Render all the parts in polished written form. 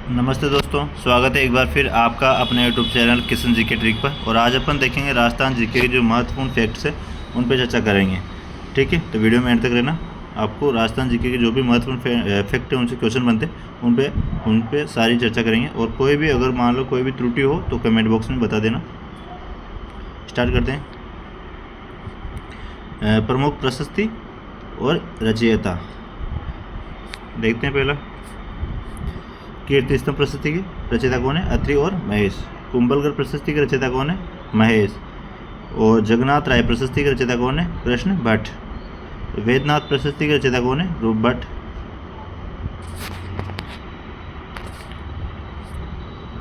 नमस्ते दोस्तों, स्वागत है एक बार फिर आपका अपने YouTube channel Kishan GK trick पर। और आज अपन देखेंगे राजस्थान जीके के जो महत्वपूर्ण फैक्ट्स है उन पर चर्चा करेंगे। ठीक है, तो वीडियो में एंड तक रहना। आपको राजस्थान जीके के जो भी महत्वपूर्ण फैक्ट है उनसे क्वेश्चन बनते हैं उन पे सारी चर्चा करेंगे। और कोई भी अगर मान लो कोई भी त्रुटि हो तो कमेंट बॉक्स में बता देना। स्टार्ट करते हैं। प्रमुख प्रशस्ति और रचयिता देखते हैं। पहला, कीर्ति स्तंभ प्रशस्ति की रचयिता कौन है? अत्रि और महेश। कुंभलगढ़ प्रशस्ति की रचयिता कौन है? महेश। और जगन्नाथ राय प्रशस्ति की रचयिता कौन है? कृष्ण भट्ट। वेदनाथ प्रशस्ति की रचयिता कौन है? रूप भट्ट।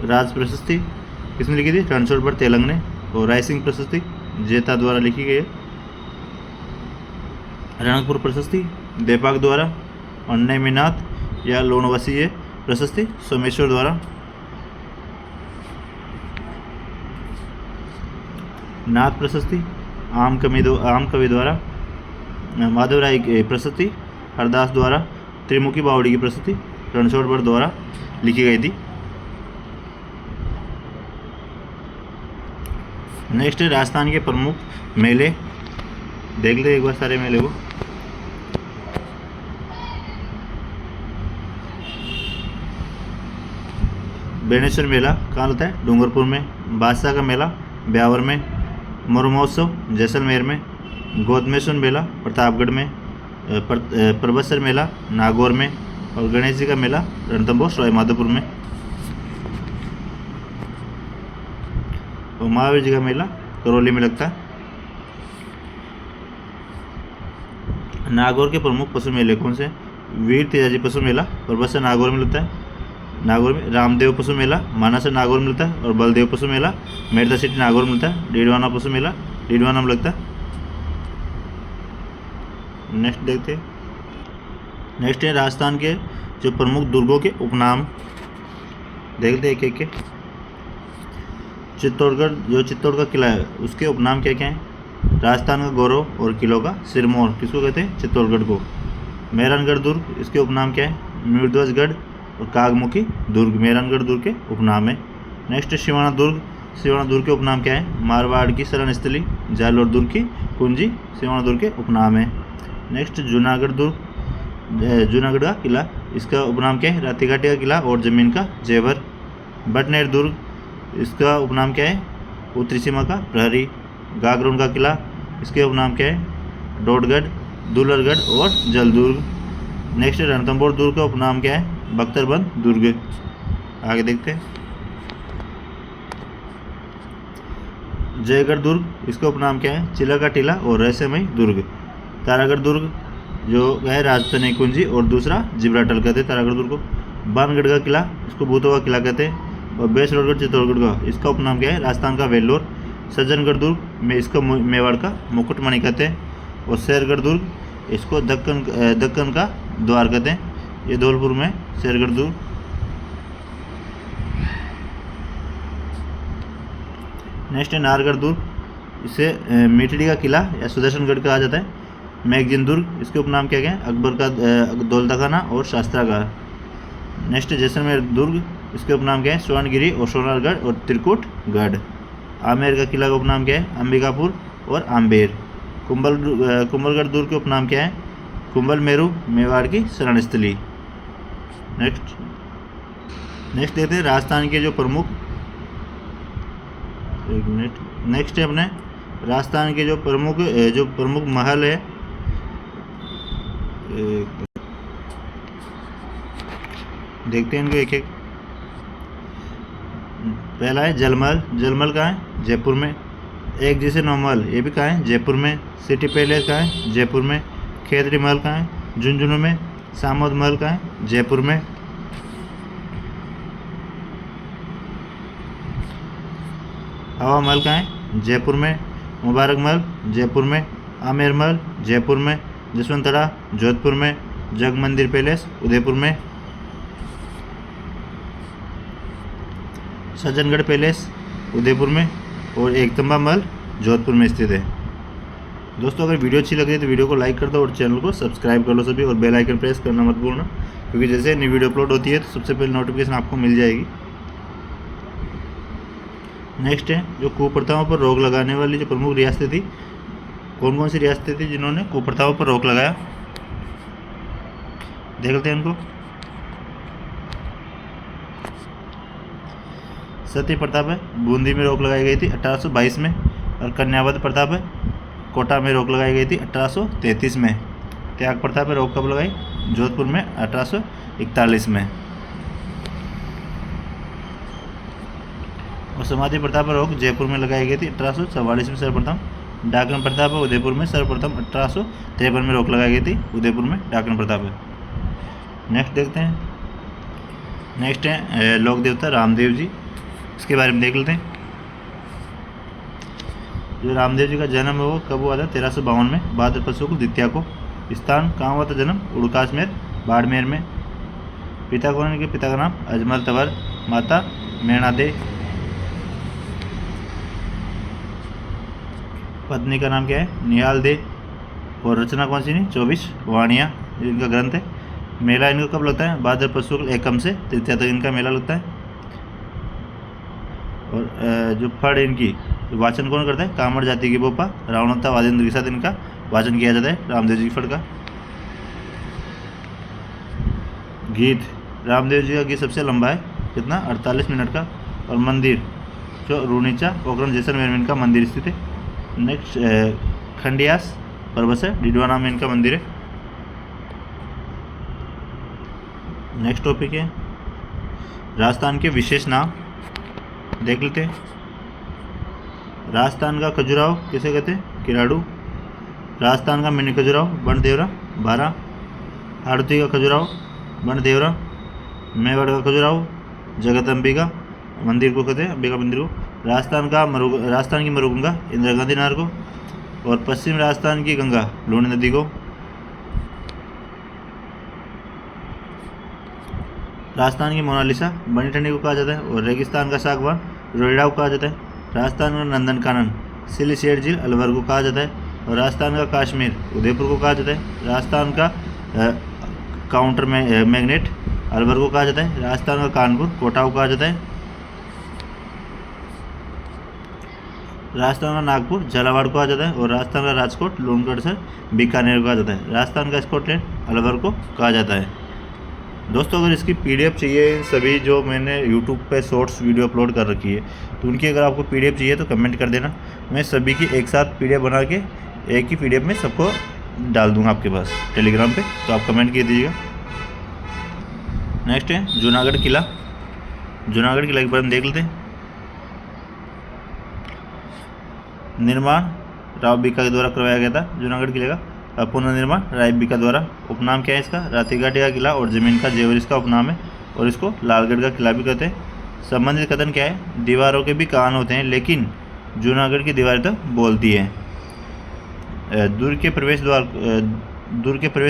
राज प्रशस्ति किसने लिखी थी? रणछोड़ भट्ट तेलंग ने। और रायसिंह प्रशस्ति जेता द्वारा लिखी गई है। रणकपुर प्रशस्ति देपाक द्वारा। और नेमिनाथ या लोणवसीय प्रशस्ति सोमेश्वर द्वारा। नाथ प्रशस्ति आम कवि द्वारा। माधवराय की प्रशस्ति हरदास द्वारा। त्रिमुखी बावड़ी की प्रशस्ति रणछोड़ भट्ट द्वारा लिखी गई थी। नेक्स्ट है राजस्थान के प्रमुख मेले। देख ले एक बार सारे मेले को। बेणेश्वर मेला कहाँ होता है? डूंगरपुर में। बादशाह का मेला ब्यावर में। मोरू महोत्सव जैसलमेर में। गौतमेश्वर मेला प्रतापगढ़ में। प्रबसर मेला नागौर में। और गणेश जी का मेला रणथंभौर सवाईमाधोपुर में। और महावीर जी का मेला करौली में लगता है। नागौर के प्रमुख पशु मेले कौन से? वीर तेजाजी पशु मेला प्रबसर नागौर में लगता है। नागौर में रामदेव पशु मेला मानासर नागौर में मिलता है। और बलदेव पशु मेला मेरठ सिटी नागौर में मिलता है। डीडवाना पशु मेला डीडवाना में लगता है। नेक्स्ट देखते हैं। नेक्स्ट है राजस्थान के जो प्रमुख दुर्गों के उपनाम। देखते हैं एक एक के। चित्तौड़गढ़ का किला है उसके उपनाम क्या क्या है? राजस्थान का गौरव और किलों का सिरमौर किसको कहते हैं? चित्तौड़गढ़ को। मेहरानगढ़ दुर्ग इसके उपनाम क्या है? मयूरध्वजगढ़ और कागमुखी दुर्ग मेहरानगढ़ दुर्ग के उपनाम है। नेक्स्ट सिवाना दुर्ग के उपनाम क्या है? मारवाड़ की शरण स्थली। जालोर दुर्ग की कुंजी सिवाना दुर्ग के उपनाम है। नेक्स्ट जूनागढ़ का किला इसका उपनाम क्या है? रातीघाटी का किला और जमीन का जेवर। बटनेर दुर्ग इसका उपनाम क्या है? उत्तरी सीमा का प्रहरी। गागरोन का किला इसके उपनाम क्या है? डोडगढ़ दुलरगढ़ और जलदुर्ग। नेक्स्ट रणथंभौर दुर्ग का उपनाम क्या है? बख्तरबंद दुर्ग। आगे देखते हैं। जयगढ़ दुर्ग इसका उपनाम क्या है? चिला का टीला और रहस्यमयी दुर्ग। तारागढ़ दुर्ग जो है राजधानी कुंजी और दूसरा जिब्राल्टर कहते हैं तारागढ़ दुर्ग को। बानगढ़ का किला इसको भूतवा किला कहते हैं। और बेसरोडगढ़ चित्तौड़गढ़ का इसका उपनाम क्या है? राजस्थान का वेल्लोर। सज्जनगढ़ दुर्ग में इसको मेवाड़ का मुकुटमणि कहते हैं। और शेरगढ़ दुर्ग इसको दक्कन का द्वार कहते हैं। ये धौलपुर में शेरगढ़ दुर्ग। नेक्स्ट है नाहरगढ़ दुर्ग इसे मिठड़ी का किला या सुदर्शनगढ़ कहा जाता है। मैगजीन दुर्ग इसके उपनाम क्या है? अकबर का दौलताखाना और शास्त्रागार। नेक्स्ट जैसलमेर दुर्ग इसके उपनाम क्या है? स्वर्णगिरी और सोनारगढ़ और त्रिकुटगढ़। आमेर का किला का उपनाम क्या है? अंबिकापुर और आम्बेर। कुंभलगढ़ दुर्ग के उपनाम क्या है? कुंभल मेरू मेवाड़ की शरण स्थली। नेक्स्ट देखते हैं राजस्थान के जो प्रमुख नेक्स्ट है अपने राजस्थान के जो प्रमुख महल है। देखते हैं इनको एक एक। पहला है जलमहल कहाँ है? जयपुर में। एक जैसे नौ महल ये भी कहाँ है? जयपुर में। सिटी पैलेस कहाँ है? जयपुर में। खेतड़ी महल कहाँ है? झुंझुनू में। सामोद महल कहाँ है? जयपुर में। हवा महल कहाँ है? जयपुर में। मुबारक महल जयपुर में। आमेर महल जयपुर में। जसवंतरा जोधपुर में। जग मंदिर पैलेस उदयपुर में। सज्जनगढ़ पैलेस उदयपुर में। और एकतंबा महल जोधपुर में स्थित है। दोस्तों अगर वीडियो अच्छी लगे तो वीडियो को लाइक कर दो और चैनल को सब्सक्राइब कर लो सभी, और बेल आइकन प्रेस करना मत भूलना। क्योंकि जैसे नई वीडियो अपलोड होती है तो सबसे पहले नोटिफिकेशन आपको मिल जाएगी। नेक्स्ट है जो कुप्रथाओं पर रोक लगाने वाली जो प्रमुख रियासतें थी, कौन कौन सी रियासतें थी जिन्होंने कुप्रथाओं पर रोक लगाया, देख लेते हैं उनको। सती प्रताप है, बूंदी में रोक लगाई गई थी 1822 में। और कन्यावत प्रताप है, कोटा में रोक लगाई गई थी 1833 में। त्याग प्रताप है, रोक कब लगाई, जोधपुर में 1841 में। और समाधि प्रताप है, रोक जयपुर में लगाई गई थी 1844 में सर्वप्रथम। डाकन प्रताप है, उदयपुर में सर्वप्रथम 1853 में रोक लगाई गई थी, उदयपुर में डाकन प्रताप है। नेक्स्ट देखते हैं। नेक्स्ट है लोक देवता रामदेव जी, इसके बारे में देख लेते हैं। जो रामदेव जी का जन्म है वो कब हुआ था, 1352 में भाद्रपद शुक्ल द्वितीया को। स्थान कहाँ हुआ था जन्म, उड़कासमेर बाड़मेर में। पिता कौन है इनके, पिता का नाम अजमल तंवर, माता मैणा दे। पत्नी का नाम क्या है, निहाल दे। और रचना कौन सी नहीं, 24 वाणियाँ इनका ग्रंथ है। मेला इनका कब लगता है, भाद्रपद शुक्ल एकम से तृतीया तक इनका मेला लगता है। और जो फड़ इनकी वाचन कौन करता है, कामड़ जाति की बोपा रावणता वाजेंद्र के साथ इनका वाचन किया जाता है रामदेव जी की फड़ का। गीत, रामदेव जी का गीत सबसे लंबा है, कितना, 48 मिनट का। और मंदिर जो रूनीचा पोखरण जैसलमेर में इनका मंदिर स्थित है। नेक्स्ट खंडियास पर्वत है, डिडवाना में इनका मंदिर है। नेक्स्ट टॉपिक है राजस्थान के विशेष नाम, देख लेते हैं। राजस्थान का खजुराहो किसे कहते हैं, किराड़ू। राजस्थान का मिनी खजुराहो बनदेवरा, बारा। हाड़ौती का खजुराहो बनदेवरा। मेवाड़ का खजुराहो जगदम्बिका मंदिर को कहते हैं, अंबिका मंदिर को। राजस्थान की मरुगंगा इंदिरा गांधी नहर को। और पश्चिम राजस्थान की गंगा लूणी नदी को। राजस्थान की मोनालिसा बनी ठंडी को कहा जाता है। और रेगिस्तान का सागवान रोहिड़ा को कहा जाता है। राजस्थान का नंदनकानन सिलीसेट झील अलवर को कहा जाता है। और राजस्थान का कश्मीर उदयपुर को कहा जाता है। राजस्थान का काउंटर मैग्नेट अलवर को कहा जाता है। राजस्थान का कानपुर कोटा को कहा जाता है। राजस्थान का नागपुर झालावाड़ को कहा जाता है। और राजस्थान का राजकोट लूणगढ़ बीकानेर को कहा जाता है। राजस्थान का स्कॉटलैंड अलवर को कहा जाता है। दोस्तों अगर इसकी पीडीएफ चाहिए, सभी जो मैंने यूट्यूब पे शॉर्ट्स वीडियो अपलोड कर रखी है तो उनकी अगर आपको पीडीएफ चाहिए तो कमेंट कर देना, मैं सभी की एक साथ पीडीएफ बना के एक ही पीडीएफ में सबको डाल दूंगा आपके पास टेलीग्राम पे, तो आप कमेंट कर दीजिएगा। नेक्स्ट है जूनागढ़ किला। जूनागढ़ किला के बारे में देख लेते हैं। निर्माण राव बीका के द्वारा करवाया गया था जूनागढ़ किले का। पुनर्निर्माण राय बीका द्वारा। उपनाम क्या है इसका, रातीघाटी का किला। और ज़मीन का जेवर इसका उपनाम है। और इसको लालगढ़ का किला भी कहते हैं। संबंधित कथन क्या है, दीवारों के भी कान होते हैं लेकिन जूनागढ़ की दीवारें तो बोलती हैं। दुर्ग के प्रवेश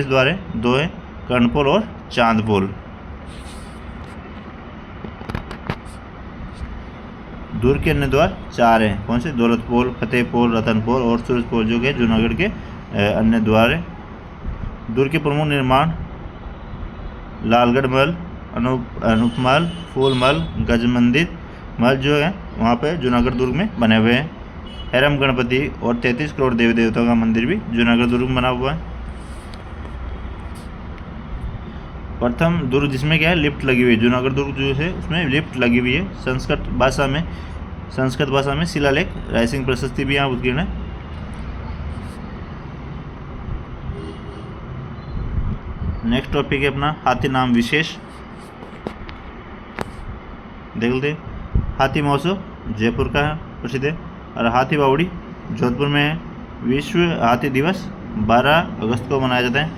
द्वार है, दो है, कर्णपोल और चांदपोल। दुर्ग के अन्य द्वार 4 हैं, कौन से, दौलतपोल, फतेहपोल, रतनपोल और सूरजपोल जो कि जूनागढ़ के अन्य द्वार है। दुर्ग के प्रमुख निर्माण लालगढ़ महल, अनूपमहल, फूलमहल, गज मंदिर महल जो है वहाँ पे जूनागढ़ दुर्ग में बने हुए हैं। हैरम गणपति और 33 करोड़ देवी देवताओं का मंदिर भी जूनागढ़ दुर्ग में बना हुआ है। प्रथम दुर्ग जिसमें क्या है, लिफ्ट लगी हुई है। जूनागढ़ दुर्ग जो है उसमें लिफ्ट लगी हुई है। संस्कृत भाषा में शिलालेख रायसिंह प्रशस्ति भी यहाँ उत्कीर्ण है। नेक्स्ट टॉपिक है अपना हाथी नाम विशेष, देख लेते हैं। हाथी महोत्सव जयपुर का प्रसिद्ध है। और हाथी बावड़ी जोधपुर में है। विश्व हाथी दिवस 12 अगस्त को मनाया जाता है।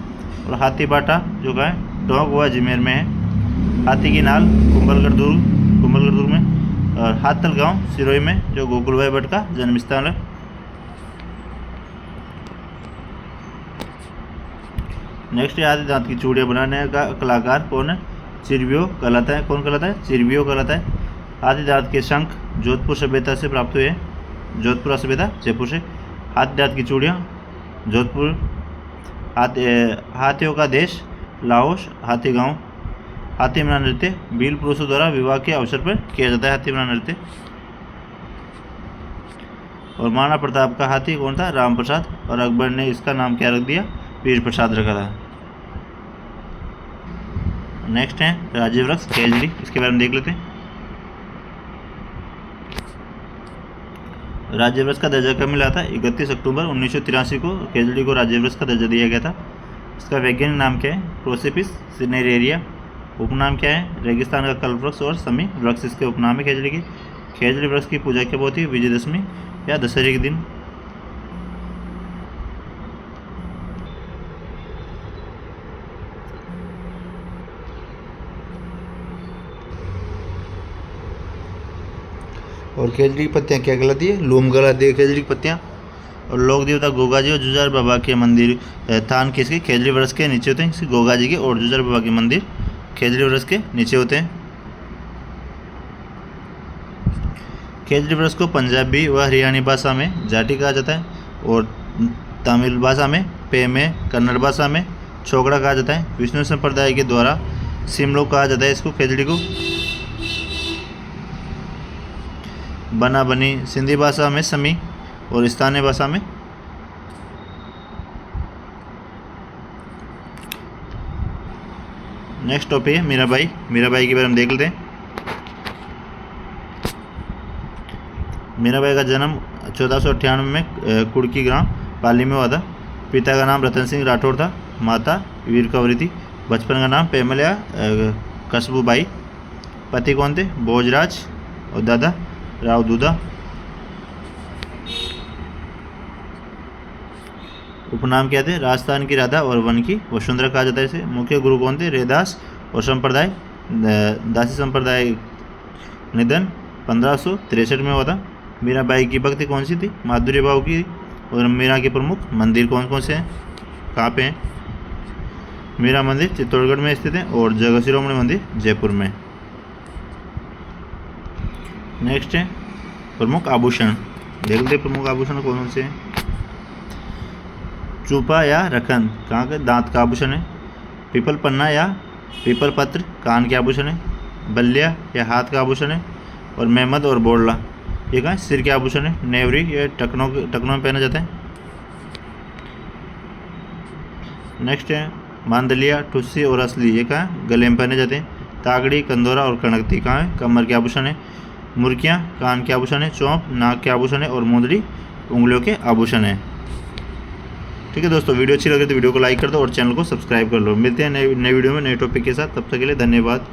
और हाथी बाटा जो का है टोंक व अजमेर में है। हाथी की नाल कुंभलगढ़ दुर्ग में। और हाथल गांव सिरोही में जो गोकुल भाई भट्ट का जन्म स्थान है। नेक्स्ट है हाथी दांत की चूड़ियाँ बनाने का कलाकार कौन है, चिरबियो कहलाता है। कौन कहलाता है, चिरबियो कहलाता है। हाथी दांत के शंख जोधपुर सभ्यता से प्राप्त हुए हैं। जोधपुर सभ्यता जयपुर से। हाथी दांत की चूड़ियाँ जोधपुर। हाथियों का देश लाओस, हाथी गांव हाथी मना नृत्य भील पुरुषों द्वारा विवाह के अवसर पर किया जाता है हाथी मना नृत्य। और महाराणा प्रताप का हाथी कौन था? राम प्रसाद। और अकबर ने इसका नाम क्या रख दिया? वीर प्रसाद रखा था। नेक्स्ट है राज्य वृक्ष खेजड़ी, इसके बारे में देख लेते हैं। राज्य वृक्ष का दर्जा कब मिला था? 31 अक्टूबर 1983 को खेजड़ी को राज्य वृक्ष का दर्जा दिया गया था। इसका वैज्ञानिक नाम क्या है? प्रोसिपिस सिनेरेरिया। उपनाम क्या है? रेगिस्तान का कल्प वृक्ष और समी वृक्ष इसके उपनाम है खेजड़ी के। खेजड़ी वृक्ष की पूजा कब होती है? विजयदशमी या दशहरे के दिन। और खेजड़ी की पत्तियां क्या कहलाती है? लूम कहलाती है खेजड़ी की पत्तियां। और लोक देवता गोगा जी और जुझार बाबा के मंदिर थान किसके? खेजड़ी वृक्ष के नीचे होते हैं। गोगा जी के और जुझार बाबा के मंदिर खेजड़ी वृक्ष के नीचे होते हैं। खेजड़ी वृक्ष को पंजाबी व हरियाणी भाषा में जाटी कहा जाता है और तमिल भाषा में पे में, कन्नड़ भाषा में छोकड़ा कहा जाता है। विष्णु संप्रदाय के द्वारा सिमलो कहा जाता है इसको खेजड़ी को। बना बनी सिंधी भाषा में समी और स्थानीय भाषा में। नेक्स्ट टॉपिक है मीराबाई। मीराबाई के बारे में देख लेते हैं। मीराबाई का जन्म 1498 में कुड़की ग्राम पाली में हुआ था। पिता का नाम रतन सिंह राठौर था, माता वीर कंवरी थी। बचपन का नाम पेमल या कस्बूबाई। पति कौन थे? भोजराज और दादा राव दूधा। उपनाम क्या थे? राजस्थान की राधा और वन की वसुंधरा कहा जाता है इसे। मुख्य गुरु कौन थे? रैदास और संप्रदाय दासी संप्रदाय। निधन 1563 में हुआ था। मीराबाई की भक्ति कौन सी थी? माधुर्य भाव की। और मीरा के प्रमुख मंदिर कौन कौन से हैं, कहाँ पे हैं? मीरा मंदिर चित्तौड़गढ़ में स्थित है और जगत शिरोमणि मंदिर जयपुर में। नेक्स्ट है प्रमुख आभूषण। देख लेते प्रमुख आभूषण कौन से हैं। चूपा या रखन कहाँ के? दांत का आभूषण है। पीपल पन्ना या पीपल पत्र कान के आभूषण है। बल्लिया या हाथ का आभूषण है। और मेहमद और बोड़ला ये कहाँ? सिर के आभूषण है। नेवरी ये टकनों में पहना जाता है। नेक्स्ट है मांदलिया, ठुस्सी और असली ये कहाँ? गले में पहने जाते हैं। तागड़ी, कंदोरा और कणकती कहाँ है? कमर के आभूषण है। मुर्कियाँ कान के आभूषण है। चौंप नाक के आभूषण है। और मुंदरी उंगलियों के आभूषण है। ठीक है दोस्तों, वीडियो अच्छी लगे तो वीडियो को लाइक कर दो और चैनल को सब्सक्राइब कर लो। मिलते हैं नए वीडियो में नए टॉपिक के साथ। तब तक के लिए धन्यवाद।